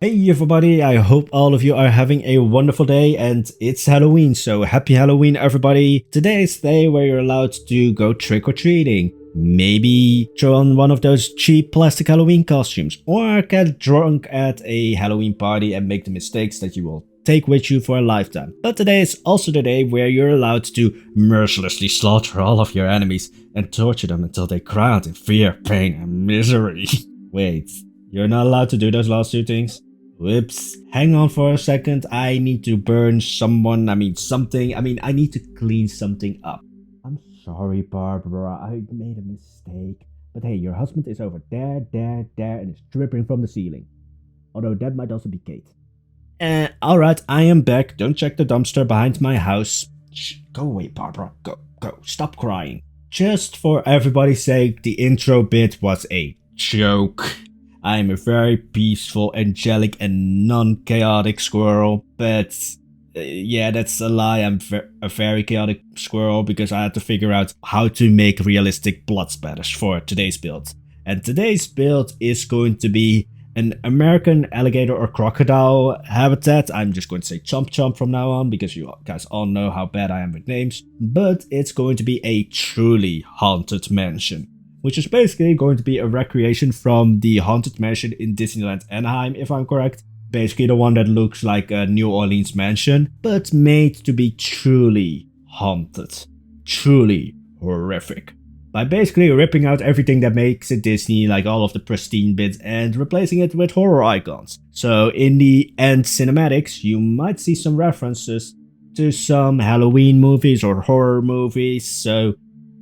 Hey everybody, I hope all of you are having a wonderful day, and it's Halloween, so happy Halloween everybody. Today is the day where you're allowed to go trick-or-treating. Maybe throw on one of those cheap plastic Halloween costumes, or get drunk at a Halloween party and make the mistakes that you will take with you for a lifetime. But today is also the day where you're allowed to mercilessly slaughter all of your enemies and torture them until they cry out in fear, pain, and misery. Wait, you're not allowed to do those last two things? Whoops. Hang on for a second. I need to burn something. I need to clean something up. I'm sorry, Barbara. I made a mistake. But hey, your husband is over there, and is dripping from the ceiling. Although that might also be Kate. Alright, I am back. Don't check the dumpster behind my house. Shh, go away, Barbara. Go. Stop crying. Just for everybody's sake, the intro bit was a joke. I am a very peaceful, angelic, and non-chaotic squirrel, but yeah, that's a lie. I'm a very chaotic squirrel because I had to figure out how to make realistic blood spatters for today's build. And today's build is going to be an American alligator or crocodile habitat. I'm just going to say Chomp Chomp from now on because you guys all know how bad I am with names. But it's going to be a truly haunted mansion, which is basically going to be a recreation from the Haunted Mansion in Disneyland Anaheim, if I'm correct. Basically the one that looks like a New Orleans mansion, but made to be truly haunted. Truly horrific. By basically ripping out everything that makes it Disney, like all of the pristine bits, and replacing it with horror icons. So in the end cinematics, you might see some references to some Halloween movies or horror movies, so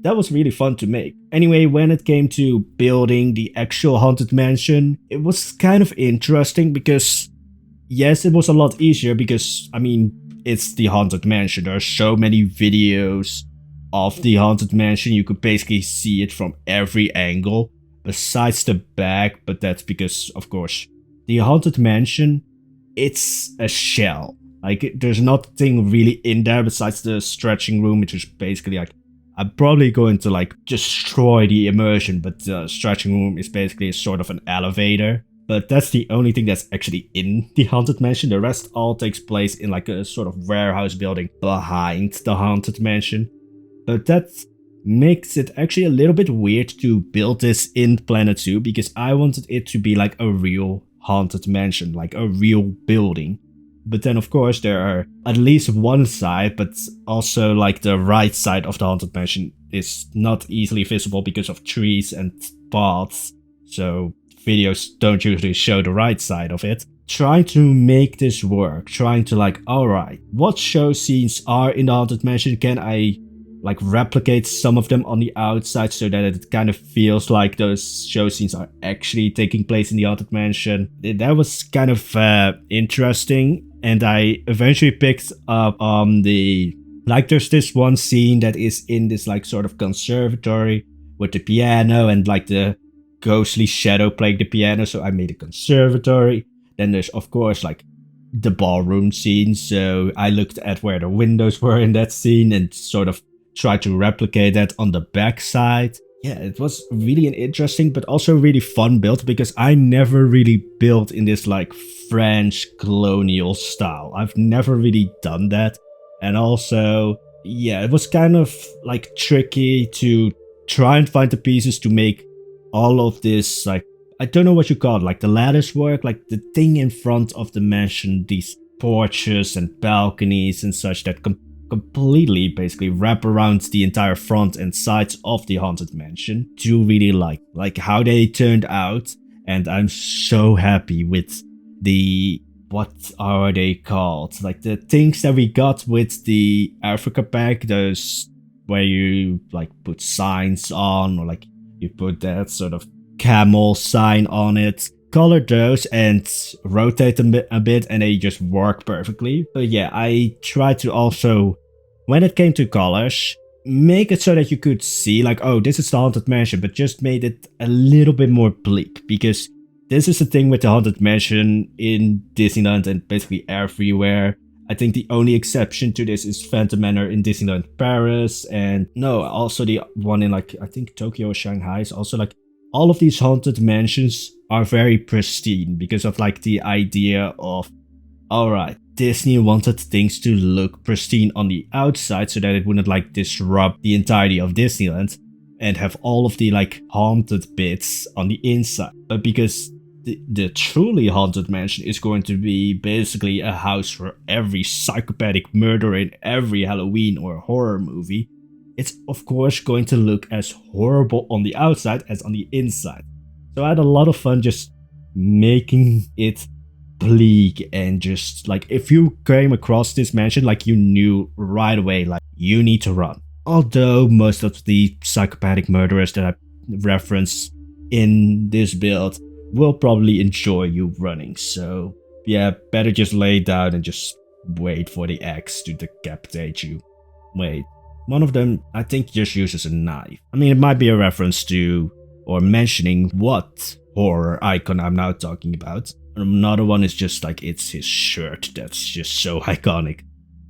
that was really fun to make. Anyway, when it came to building the actual haunted mansion, it was kind of interesting because, yes, it was a lot easier because, it's the haunted mansion. There are so many videos of the haunted mansion. You could basically see it from every angle, besides the back, but that's because, of course, the haunted mansion, it's a shell. Like, there's nothing really in there besides the stretching room, which is basically like, I'm probably going to destroy the immersion, but the stretching room is basically a sort of an elevator. But that's the only thing that's actually in the haunted mansion. The rest all takes place in a sort of warehouse building behind the haunted mansion. But that makes it actually a little bit weird to build this in Planet Zoo, because I wanted it to be like a real haunted mansion, like a real building. But then, of course, there are at least one side, but also the right side of the haunted mansion is not easily visible because of trees and paths. So videos don't usually show the right side of it. Trying to make this work, trying to alright, what show scenes are in the haunted mansion? Can I replicate some of them on the outside so that it kind of feels like those show scenes are actually taking place in the haunted mansion? That was kind of interesting. And I eventually picked up on there's this one scene that is in this sort of conservatory with the piano and the ghostly shadow playing the piano. So I made a conservatory. Then there's of course the ballroom scene. So I looked at where the windows were in that scene and sort of tried to replicate that on the back side. Yeah, it was really an interesting but also really fun build because I never really built in this French colonial style. I've never really done that. And also, yeah, it was kind of tricky to try and find the pieces to make all of this I don't know what you call it, the lattice work, the thing in front of the mansion, these porches and balconies and such that completely basically wrap around the entire front and sides of the haunted mansion. Do really like how they turned out, and I'm so happy with the, what are they called, the things that we got with the Africa pack, those where you put signs on, or you put that sort of camel sign on it. Color those and rotate them a bit and they just work perfectly. But yeah, I tried to also, when it came to colors, make it so that you could see oh, this is the haunted mansion, but just made it a little bit more bleak, because this is the thing with the haunted mansion in Disneyland and basically everywhere. I think the only exception to this is Phantom Manor in Disneyland Paris, and no, also the one in I think Tokyo or Shanghai is also all of these haunted mansions are very pristine because of like the idea of, alright, Disney wanted things to look pristine on the outside so that it wouldn't like disrupt the entirety of Disneyland and have all of the like haunted bits on the inside. But because the truly haunted mansion is going to be basically a house for every psychopathic murderer in every Halloween or horror movie, it's of course going to look as horrible on the outside as on the inside. So I had a lot of fun just making it bleak, and just like if you came across this mansion, like you knew right away like you need to run. Although most of the psychopathic murderers that I reference in this build will probably enjoy you running, so yeah, better just lay down and just wait for the axe to decapitate you. Wait, one of them I think just uses a knife. I mean, it might be a reference to or mentioning what horror icon I'm now talking about. Another one is just like it's his shirt that's just so iconic.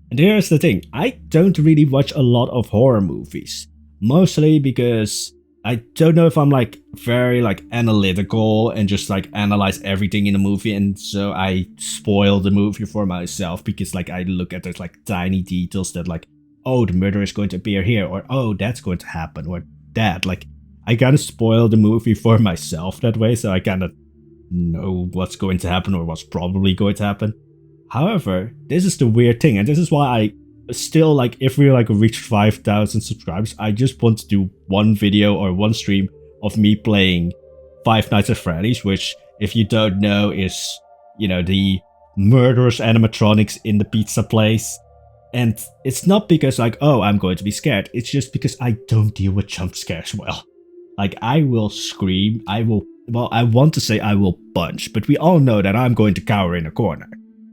And here's the thing, I don't really watch a lot of horror movies, mostly because I don't know if I'm like very like analytical and just like analyze everything in a movie, and so I spoil the movie for myself because like I look at those like tiny details that like, oh, the murder is going to appear here, or oh, that's going to happen, or that. Like I kind of spoil the movie for myself that way, so I kind of know what's going to happen or what's probably going to happen. However, this is the weird thing, and this is why I still like, if we like reach 5,000 subscribers, I just want to do one video or one stream of me playing Five Nights at Freddy's, which, if you don't know, is, you know, the murderous animatronics in the pizza place. And it's not because like, oh, I'm going to be scared, it's just because I don't deal with jump scares well. Like, I will scream, I want to say I will punch, but we all know that I'm going to cower in a corner.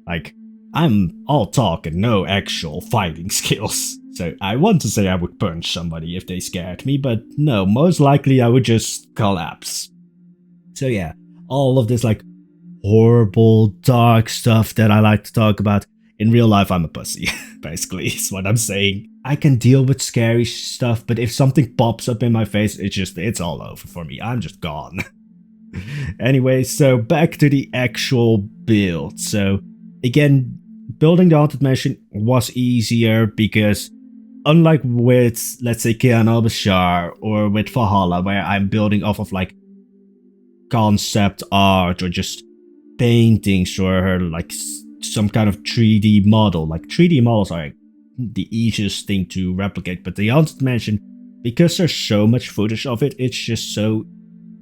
Like, I'm all talk and no actual fighting skills. So I want to say I would punch somebody if they scared me, but no, most likely I would just collapse. So yeah, all of this like horrible, dark stuff that I like to talk about, in real life I'm a pussy, basically, is what I'm saying. I can deal with scary stuff, but if something pops up in my face, it's all over for me. I'm just gone. Anyway, so back to the actual build. So again, building the haunted mansion was easier because unlike with, let's say, Kane or with Valhalla, where I'm building off of like concept art or just paintings or like some kind of 3D model. Like 3D models are the easiest thing to replicate, but the haunted mansion, because there's so much footage of it, it's just so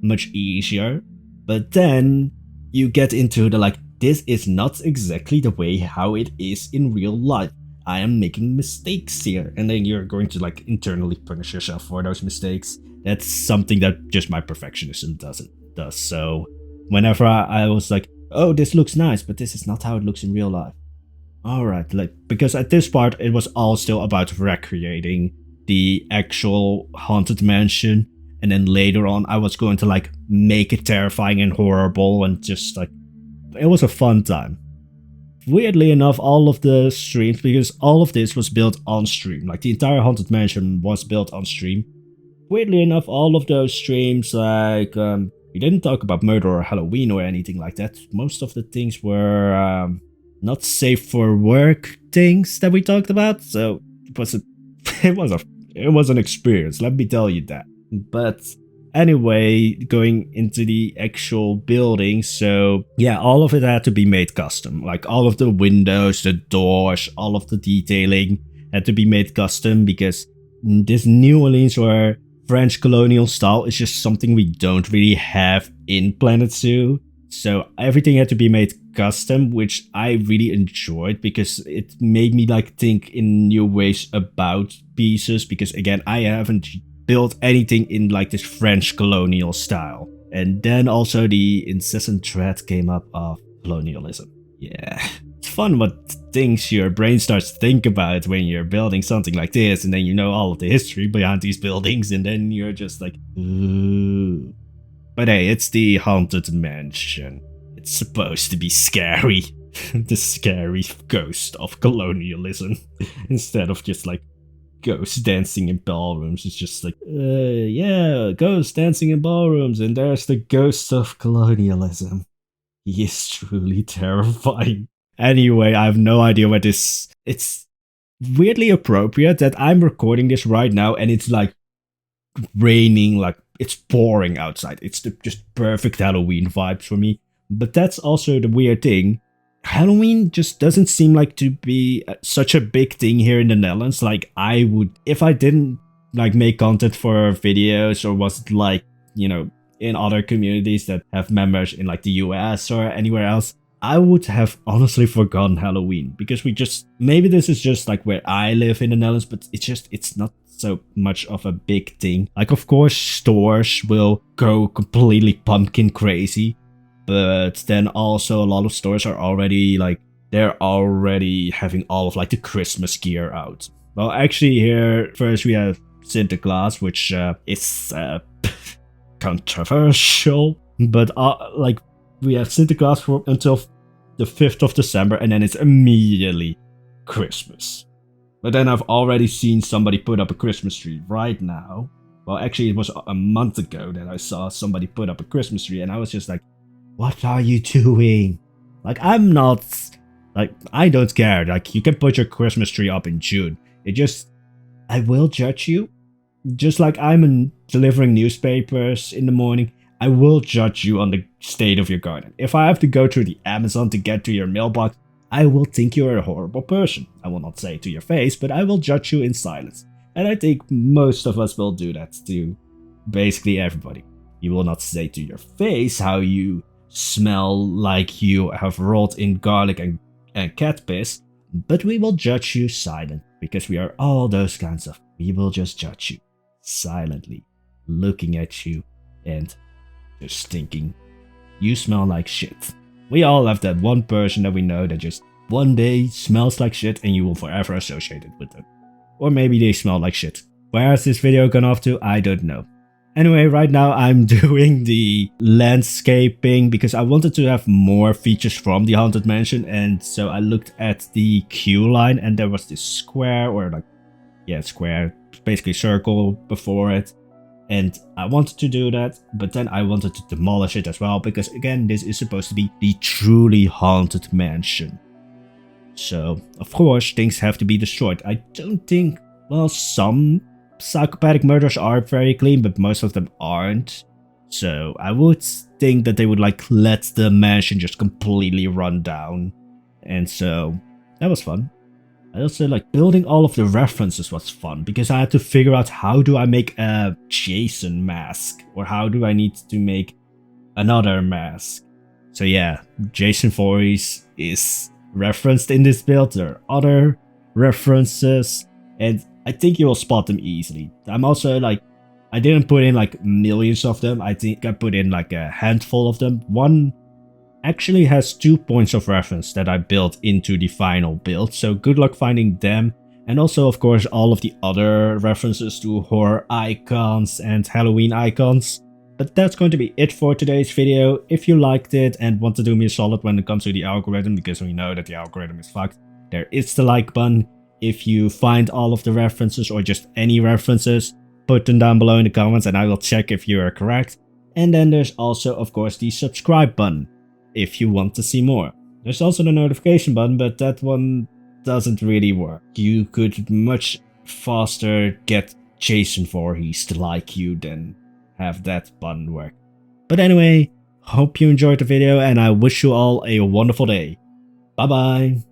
much easier. But then you get into the like, this is not exactly the way how it is in real life. I am making mistakes here, and then you're going to like internally punish yourself for those mistakes. That's something that just my perfectionism does. So whenever I was like, oh, this looks nice, but this is not how it looks in real life. Alright, like, because at this part it was all still about recreating the actual haunted mansion, and then later on I was going to like make it terrifying and horrible, and just like, it was a fun time. Weirdly enough, all of the streams, because all of this was built on stream, like the entire haunted mansion was built on stream. Weirdly enough, all of those streams, like, we didn't talk about murder or Halloween or anything like that. Most of the things were not safe for work things that we talked about, so it was an experience, let me tell you that. But anyway, going into the actual building, so yeah, all of it had to be made custom. Like all of the windows, the doors, all of the detailing had to be made custom, because this New Orleans or French colonial style is just something we don't really have in Planet Zoo. So everything had to be made custom, which I really enjoyed because it made me like think in new ways about pieces, because again, I haven't built anything in like this French colonial style. And then also the incessant threat came up of colonialism. Yeah, it's fun what things your brain starts to think about when you're building something like this, and then you know all of the history behind these buildings, and then you're just like, ooh. But hey, it's the haunted mansion. It's supposed to be scary. The scary ghost of colonialism. Instead of just like ghosts dancing in ballrooms. It's just like, yeah, ghosts dancing in ballrooms, and there's the ghost of colonialism. He is truly terrifying. Anyway, I have no idea what this. It's weirdly appropriate that I'm recording this right now, and it's like raining, like it's pouring outside. It's just perfect Halloween vibes for me. But that's also the weird thing. Halloween just doesn't seem like to be such a big thing here in the Netherlands. Like I would, if I didn't like make content for videos or was like, you know, in other communities that have members in like the US or anywhere else, I would have honestly forgotten Halloween because we just, maybe this is just like where I live in the Netherlands, but it's not so much of a big thing. Like of course stores will go completely pumpkin crazy, but then also a lot of stores are already like, they're already having all of like the Christmas gear out. Well, actually here first we have Santa Claus, which is controversial, but like we have Santa Claus for until the 5th of December, and then it's immediately Christmas. But then I've already seen somebody put up a Christmas tree right now. Well, actually it was a month ago that I saw somebody put up a Christmas tree, and I was just like, what are you doing? Like, I'm not, like, I don't care. Like, you can put your Christmas tree up in June. It just, I will judge you. Just like I'm delivering newspapers in the morning, I will judge you on the state of your garden. If I have to go through the Amazon to get to your mailbox, I will think you're a horrible person. I will not say it to your face, but I will judge you in silence. And I think most of us will do that to basically everybody. You will not say to your face how you smell like you have rolled in garlic and cat piss, but we will judge you silent, because we are all those kinds of. We will just judge you silently, looking at you and just thinking, you smell like shit. We all have that one person that we know that just one day smells like shit and you will forever associate it with them. Or maybe they smell like shit. Where has this video gone off to? I don't know. Anyway, right now I'm doing the landscaping because I wanted to have more features from the Haunted Mansion, and so I looked at the queue line and there was this square, or like, yeah, square, basically circle before it, and I wanted to do that, but then I wanted to demolish it as well because again, this is supposed to be the truly haunted mansion. So, of course, things have to be destroyed. I don't think, well, some psychopathic murders are very clean, but most of them aren't. So I would think that they would like let the mansion just completely run down. And so that was fun. I also like building all of the references was fun because I had to figure out how do I make a Jason mask, or how do I need to make another mask. So yeah, Jason Voorhees is referenced in this build. There are other references, and I think you will spot them easily. I'm also like, I didn't put in like millions of them. I think I put in like a handful of them. One actually has 2 points of reference that I built into the final build. So good luck finding them. And also, of course, all of the other references to horror icons and Halloween icons. But that's going to be it for today's video. If you liked it and want to do me a solid when it comes to the algorithm, because we know that the algorithm is fucked, there is the like button. If you find all of the references or just any references, put them down below in the comments and I will check if you are correct. And then there's also, of course, the subscribe button if you want to see more. There's also the notification button, but that one doesn't really work. You could much faster get Jason Voorhees to like you than have that button work. But anyway, hope you enjoyed the video and I wish you all a wonderful day. Bye bye.